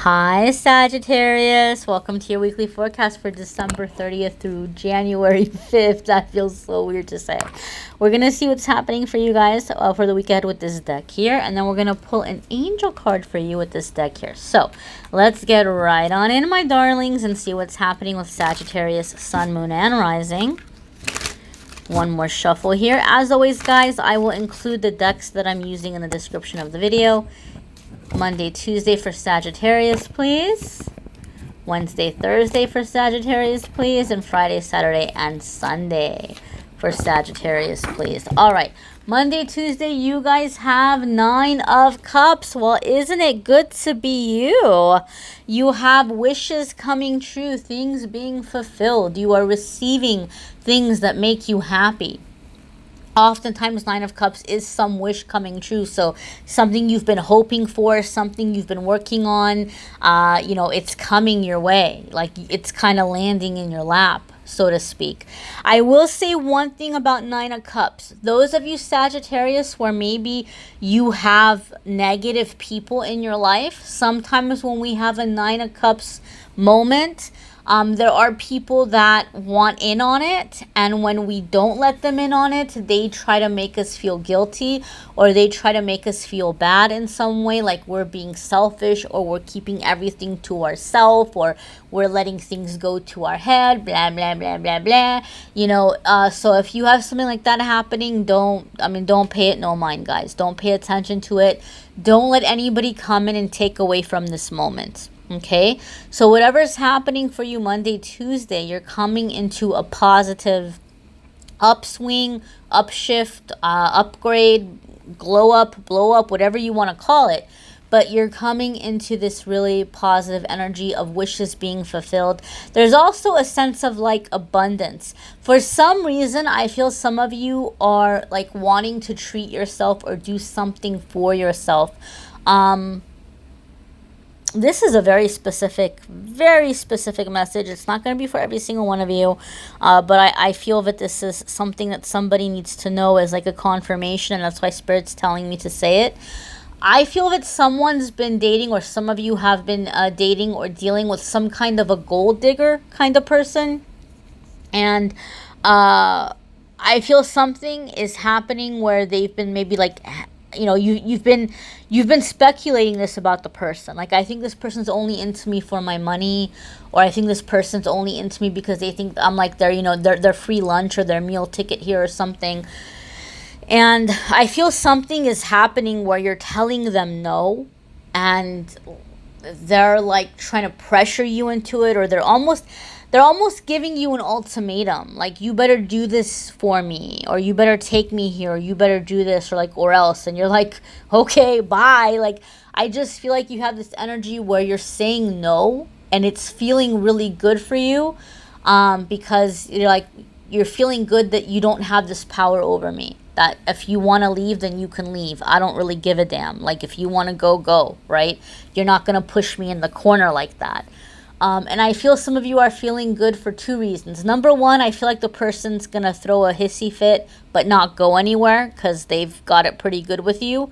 Hi Sagittarius, welcome to your weekly forecast for December 30th through January 5th. That feels so weird to say. We're going to see what's happening for you guys for the week ahead with this deck here, and then we're going to pull an angel card for you with this deck here. So let's get right on in, my darlings, and see what's happening with Sagittarius, Sun, Moon, and Rising. One more shuffle here. As always, guys, I will include the decks that I'm using in the description of the video. Monday, Tuesday for Sagittarius, please. Wednesday, Thursday for Sagittarius, please. And Friday, Saturday, and Sunday for Sagittarius, please. All right. Monday, Tuesday, you guys have 9 of Cups. Well, isn't it good to be you? You have wishes coming true, things being fulfilled. You are receiving things that make you happy. Oftentimes, 9 of Cups is some wish coming true. So something you've been hoping for, something you've been working on, you know, it's coming your way. Like it's kind of landing in your lap, so to speak. I will say one thing about 9 of Cups. Those of you Sagittarius where maybe you have negative people in your life, sometimes when we have a 9 of Cups moment, there are people that want in on it, and when we don't let them in on it, they try to make us feel guilty, or they try to make us feel bad in some way, like we're being selfish, or we're keeping everything to ourselves, or we're letting things go to our head, blah, blah, blah, blah, blah. You know, so if you have something like that happening, don't pay it no mind, guys. Don't pay attention to it. Don't let anybody come in and take away from this moment. Okay, so whatever's happening for you Monday, Tuesday, you're coming into a positive upswing, upshift, upgrade, glow up, blow up, whatever you want to call it. But you're coming into this really positive energy of wishes being fulfilled. There's also a sense of like abundance. For some reason, I feel some of you are like wanting to treat yourself or do something for yourself. This is a very specific message. It's not going to be for every single one of you, but I feel that this is something that somebody needs to know as like a confirmation, and that's why Spirit's telling me to say it. I feel that someone's been dating, or some of you have been dating or dealing with some kind of a gold digger kind of person, and I feel something is happening where they've been maybe like, you know, you've been speculating this about the person. Like, I think this person's only into me for my money, or I think this person's only into me because they think I'm like their, you know, their free lunch or their meal ticket here or something. And I feel something is happening where you're telling them no, and they're like trying to pressure you into it, or they're almost giving you an ultimatum, like, you better do this for me, or you better take me here, or you better do this, or like, or else. And you're like, okay, bye. Like, I just feel like you have this energy where you're saying no, and it's feeling really good for you, because you're like, you're feeling good that you don't have this power over me, that if you want to leave, then you can leave. I don't really give a damn. Like, if you want to go, go, right? You're not going to push me in the corner like that. And I feel some of you are feeling good for 2 reasons. Number one, I feel like the person's going to throw a hissy fit but not go anywhere because they've got it pretty good with you.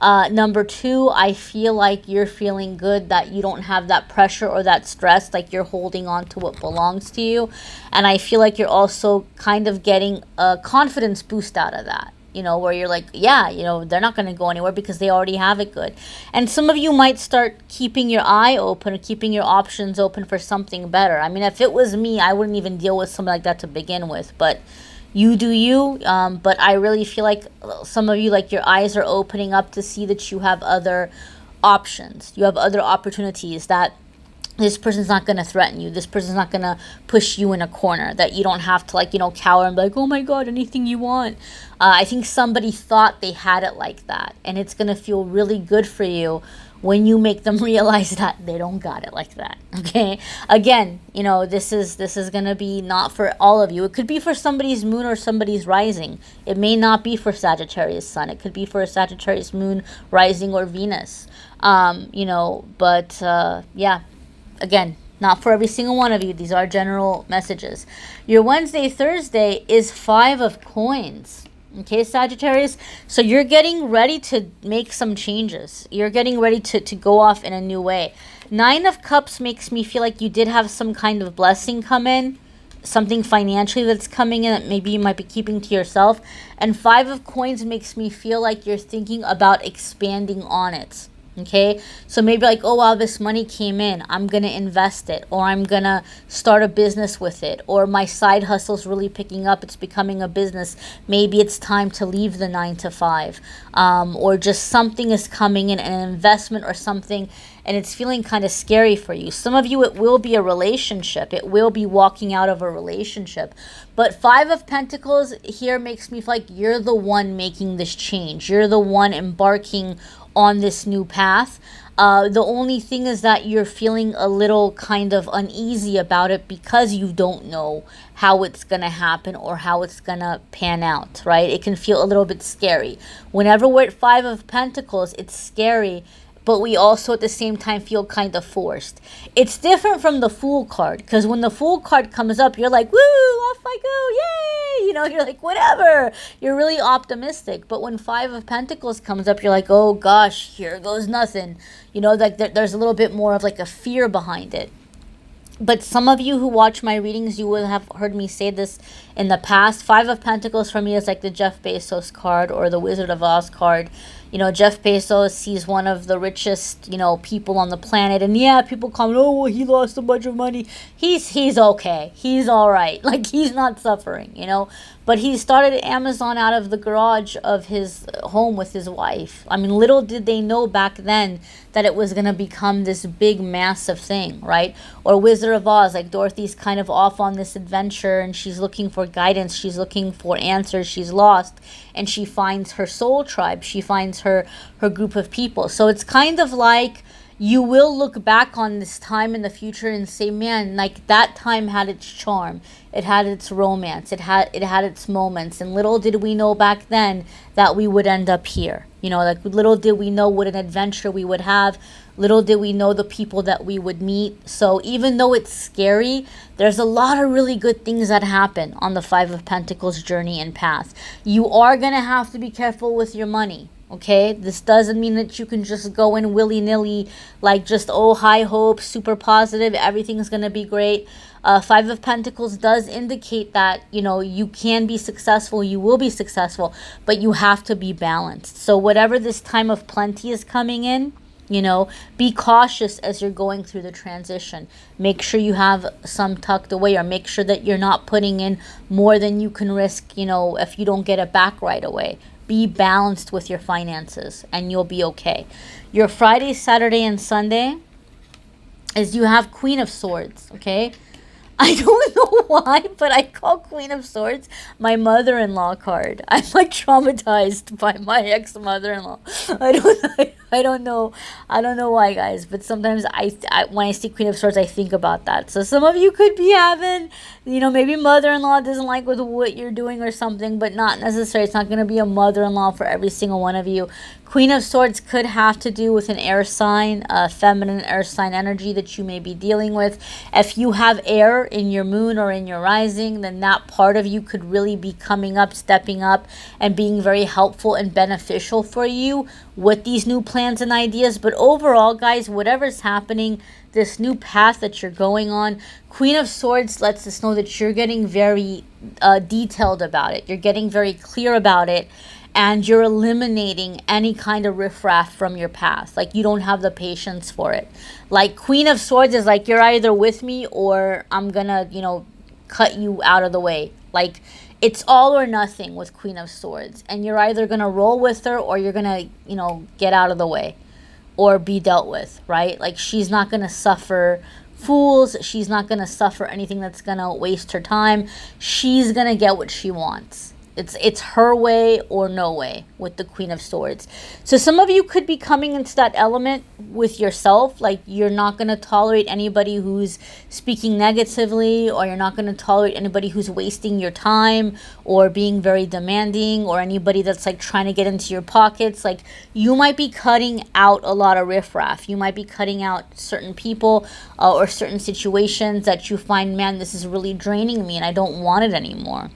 Number 2, I feel like you're feeling good that you don't have that pressure or that stress, like you're holding on to what belongs to you. And I feel like you're also kind of getting a confidence boost out of that. You know, where you're like, yeah, you know, they're not going to go anywhere because they already have it good. And some of you might start keeping your eye open, or keeping your options open for something better. I mean, if it was me, I wouldn't even deal with something like that to begin with. But you do you. But I really feel like some of you, like, your eyes are opening up to see that you have other options. You have other opportunities, that this person's not going to threaten you. This person's not going to push you in a corner, that you don't have to, like, you know, cower and be like, oh my God, anything you want. I think somebody thought they had it like that, and it's going to feel really good for you when you make them realize that they don't got it like that. Okay. Again, you know, this is going to be not for all of you. It could be for somebody's moon or somebody's rising. It may not be for Sagittarius sun. It could be for a Sagittarius moon, rising, or Venus. You know, but yeah. Again, not for every single one of you. These are general messages. Your Wednesday, Thursday is 5 of coins. Okay, Sagittarius. So you're getting ready to make some changes. You're getting ready to go off in a new way. 9 of Cups makes me feel like you did have some kind of blessing come in. Something financially that's coming in that maybe you might be keeping to yourself. And 5 of Coins makes me feel like you're thinking about expanding on it. Okay, so maybe like, oh wow, this money came in, I'm gonna invest it, or I'm gonna start a business with it, or my side hustle's really picking up, it's becoming a business, maybe it's time to leave the 9 to 5, or just something is coming in, an investment or something, and it's feeling kind of scary for you. Some of you, it will be a relationship, it will be walking out of a relationship, but 5 of Pentacles here makes me feel like you're the one making this change, you're the one embarking on this new path. The only thing is that you're feeling a little kind of uneasy about it because you don't know how it's going to happen or how it's going to pan out, right? It can feel a little bit scary. Whenever we're at 5 of Pentacles, it's scary, but we also at the same time feel kind of forced. It's different from the Fool card, because when the Fool card comes up, you're like, woo, off I go, yay! You know, you're like, whatever. You're really optimistic. But when 5 of Pentacles comes up, you're like, oh gosh, here goes nothing. You know, like there's a little bit more of like a fear behind it. But some of you who watch my readings, you will have heard me say this in the past. 5 of Pentacles for me is like the Jeff Bezos card or the Wizard of Oz card. You know, Jeff Bezos, he's one of the richest, you know, people on the planet. And yeah, people comment, oh, well, he lost a bunch of money. He's okay. He's all right. Like, he's not suffering, you know. But he started Amazon out of the garage of his home with his wife. I mean, little did they know back then that it was going to become this big, massive thing, right? Or Wizard of Oz, like Dorothy's kind of off on this adventure and she's looking for guidance. She's looking for answers. She's lost. And she finds her soul tribe. She finds her group of people. So it's kind of like you will look back on this time in the future and say, man, like that time had its charm. It had its romance. It had its moments. And little did we know back then that we would end up here. You know, like little did we know what an adventure we would have. Little did we know the people that we would meet. So even though it's scary, there's a lot of really good things that happen on the 5 of Pentacles journey and path. You are going to have to be careful with your money. Okay, this doesn't mean that you can just go in willy-nilly, like just, oh, high hope, super positive, everything's going to be great. 5 of Pentacles does indicate that, you know, you can be successful, you will be successful, but you have to be balanced. So whatever this time of plenty is coming in, you know, be cautious as you're going through the transition. Make sure you have some tucked away, or make sure that you're not putting in more than you can risk, you know, if you don't get it back right away. Be balanced with your finances and you'll be okay. Your Friday, Saturday, and Sunday is you have Queen of Swords, okay? I don't know why, but I call Queen of Swords my mother-in-law card. I'm like traumatized by my ex-mother-in-law. I don't know why, guys, but sometimes I when I see Queen of Swords, I think about that. So some of you could be having, you know, maybe mother-in-law doesn't like with what you're doing or something, but not necessarily. It's not going to be a mother-in-law for every single one of you. Queen of Swords could have to do with an air sign, a feminine air sign energy that you may be dealing with. If you have air in your moon or in your rising, then that part of you could really be coming up, stepping up, and being very helpful and beneficial for you with these new plans and ideas. But overall, guys, whatever's happening, this new path that you're going on, Queen of Swords lets us know that you're getting very detailed about it. You're getting very clear about it. And you're eliminating any kind of riffraff from your path. Like, you don't have the patience for it. Like, Queen of Swords is like, you're either with me or I'm gonna, you know, cut you out of the way. Like, it's all or nothing with Queen of Swords. And you're either gonna roll with her or you're gonna, you know, get out of the way or be dealt with, right? Like, she's not gonna suffer fools. She's not gonna suffer anything that's gonna waste her time. She's gonna get what she wants. It's her way or no way with the Queen of Swords. So some of you could be coming into that element with yourself. Like, you're not going to tolerate anybody who's speaking negatively, or you're not going to tolerate anybody who's wasting your time or being very demanding, or anybody that's like trying to get into your pockets. Like, you might be cutting out a lot of riffraff. You might be cutting out certain people or certain situations that you find, man, this is really draining me and I don't want it anymore.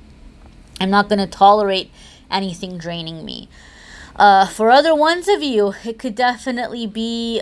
I'm not going to tolerate anything draining me. For other ones of you, it could definitely be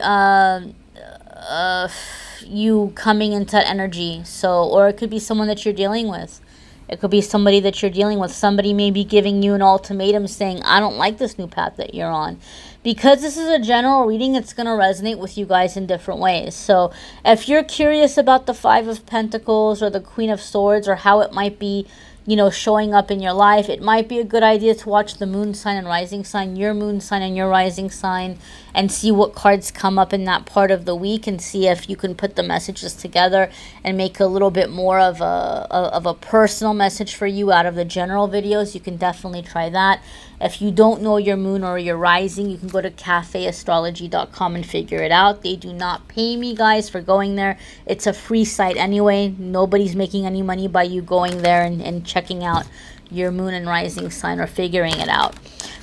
you coming into that energy. So, or it could be someone that you're dealing with. It could be somebody that you're dealing with. Somebody may be giving you an ultimatum saying, I don't like this new path that you're on. Because this is a general reading, it's going to resonate with you guys in different ways. So if you're curious about the Five of Pentacles or the Queen of Swords or how it might be, you know, showing up in your life, it might be a good idea to watch the moon sign and rising sign, your moon sign and your rising sign, and see what cards come up in that part of the week, and see if you can put the messages together and make a little bit more of a personal message for you out of the general videos. You can definitely try that. If you don't know your moon or your rising, you can go to cafeastrology.com and figure it out. They do not pay me, guys, for going there. It's a free site anyway. Nobody's making any money by you going there and checking out your moon and rising sign or figuring it out.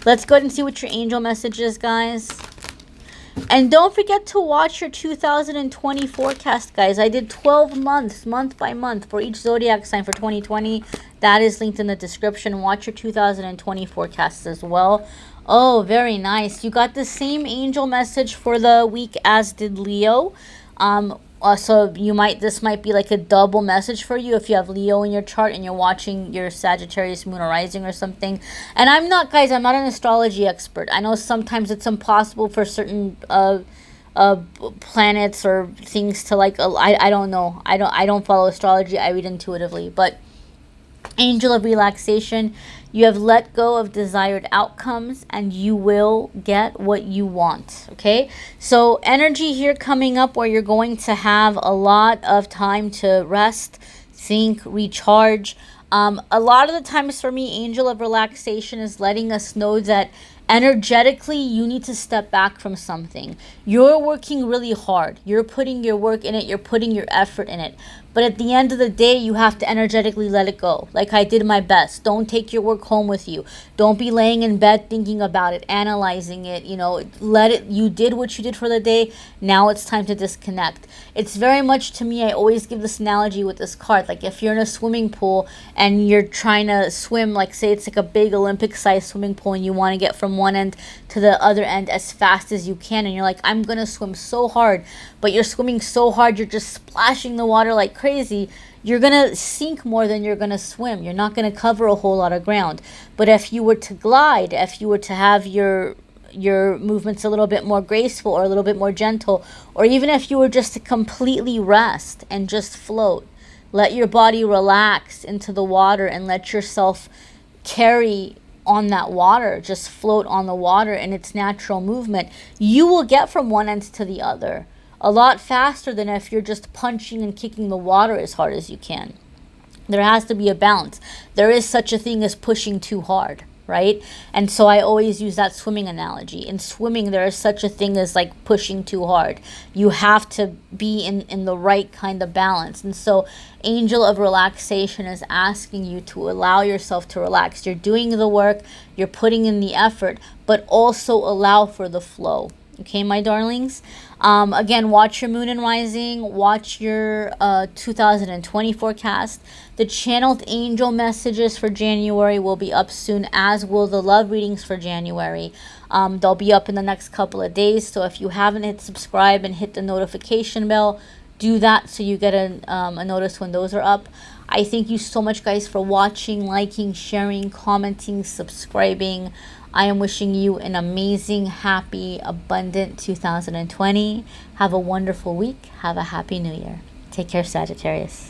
Let's go ahead and see what your angel message is, guys. And don't forget to watch your 2020 forecast, guys. I did 12 months, month by month, for each zodiac sign for 2020. That is linked in the description. Watch your 2020 forecasts as well. Oh, very nice. You got the same angel message for the week as did Leo. So this might be like a double message for you if you have Leo in your chart and you're watching your Sagittarius moon or rising or something. And I'm not an astrology expert. I know sometimes it's impossible for certain planets or things to I don't know. I don't follow astrology. I read intuitively. But angel of relaxation, you have let go of desired outcomes and you will get what you want. Okay, so energy here coming up where you're going to have a lot of time to rest, think, recharge. A lot of the times for me, angel of relaxation is letting us know that energetically you need to step back from something. You're working really hard, you're putting your work in it, you're putting your effort in it, but at the end of the day you have to energetically let it go. Like I did my best. Don't take your work home with you. Don't be laying in bed thinking about it, analyzing it, you know. Let it, you did what you did for the day, now it's time to disconnect. It's very much, to me, I always give this analogy with this card, like if you're in a swimming pool and you're trying to swim, like say it's like a big Olympic sized swimming pool and you want to get from one end to the other end as fast as you can, and you're like, I'm gonna swim so hard, but you're swimming so hard, you're just splashing the water like crazy, you're gonna sink more than you're gonna swim. You're not gonna cover a whole lot of ground. But if you were to glide, if you were to have your movements a little bit more graceful or a little bit more gentle, or even if you were just to completely rest and just float, let your body relax into the water and let yourself carry on that water, just float on the water in its natural movement, you will get from one end to the other a lot faster than if you're just punching and kicking the water as hard as you can. There has to be a balance. There is such a thing as pushing too hard, right? And so I always use that swimming analogy. In swimming, there is such a thing as like pushing too hard. You have to be in the right kind of balance. And so angel of relaxation is asking you to allow yourself to relax. You're doing the work, you're putting in the effort, but also allow for the flow. Okay, my darlings? Again, watch your moon and rising. Watch your 2020 forecast. The channeled angel messages for January will be up soon, as will the love readings for January. They'll be up in the next couple of days. So if you haven't hit subscribe and hit the notification bell, do that so you get a notice when those are up. I thank you so much, guys, for watching, liking, sharing, commenting, subscribing. I am wishing you an amazing, happy, abundant 2020. Have a wonderful week. Have a happy new year. Take care, Sagittarius.